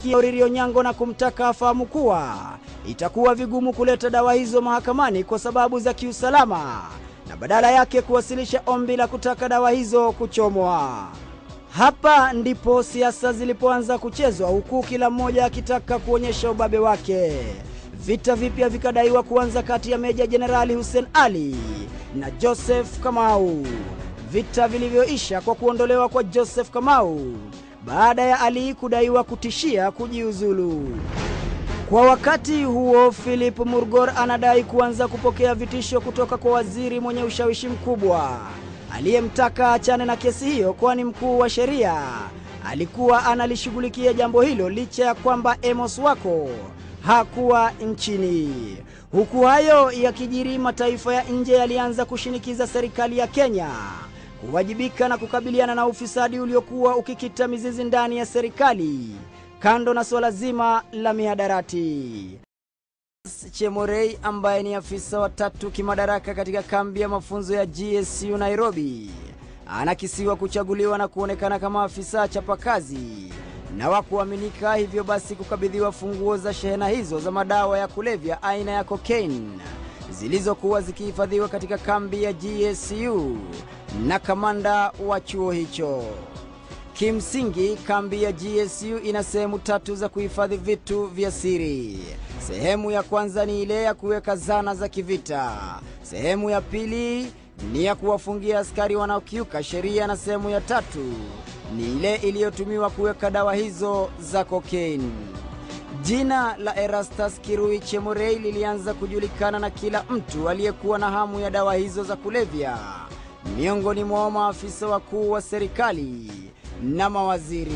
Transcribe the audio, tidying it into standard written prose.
kumfikia Oriri Onyango na kumtaka afahamu kuwa itakuwa vigumu kuleta dawa hizo mahakamani kwa sababu za kiusalama, na badala yake kuwasilisha ombi la kutaka dawa hizo kuchomwa. Hapa ndipo siasa zilipoanza kuchezwa, huku kila mmoja akitaka kuonyesha ubabe wake. Vita vipya vikadaiwa kuanza kati ya Meja Jenerali Hussein Ali na Joseph Kamau. Vita vilivyoisha kwa kuondolewa kwa Joseph Kamau baada ya Ali kudaiwa kutishia kujiuzulu. Kwa wakati huo, Philip Murgor anadai kuanza kupokea vitisho kutoka kwa waziri mwenye ushawishi mkubwa aliyemtaka achane na kesi hiyo, kwani mkuu wa sheria alikuwa analishughulikia jambo hilo licha ya kwamba Amos Wako hakuwa nchini. Huku hayo yakijiri, mataifa ya nje yalianza kushinikiza serikali ya Kenya kuwajibika na kukabiliana na ufisadi uliokuwa ukikita mizizi ndani ya serikali, kando na swala zima la mihadarati. Chemorei ambaye ni afisa wa 3 kimadaraka katika kambi ya mafunzo ya GSU Nairobi anakisiwa kuchaguliwa na kuonekana kama afisa chapakazi na wa kuaminika, hivyo basi kukabidhiwa funguo za shehena hizo za madawa ya kulevya aina ya cocaine zilizokuwa zikihifadhiwa katika kambi ya GSU na kamanda wa chuo hicho. Kimsingi, kambi ya GSU ina sehemu 3 za kuhifadhi vitu vya siri. Sehemu ya kwanza ni ile ya kuweka zana za kivita. Sehemu ya pili ni ya kuwafungia askari wanaokiuka sheria, na sehemu ya 3 ni ile iliyotumiwa kuweka dawa hizo za cocaine. Jina la Erastus Kirui Chemorei lilianza kujulikana na kila mtu aliyekuwa na hamu ya dawa hizo za kulevya, miongoni mwa maafisa wakuu wa serikali na mawaziri.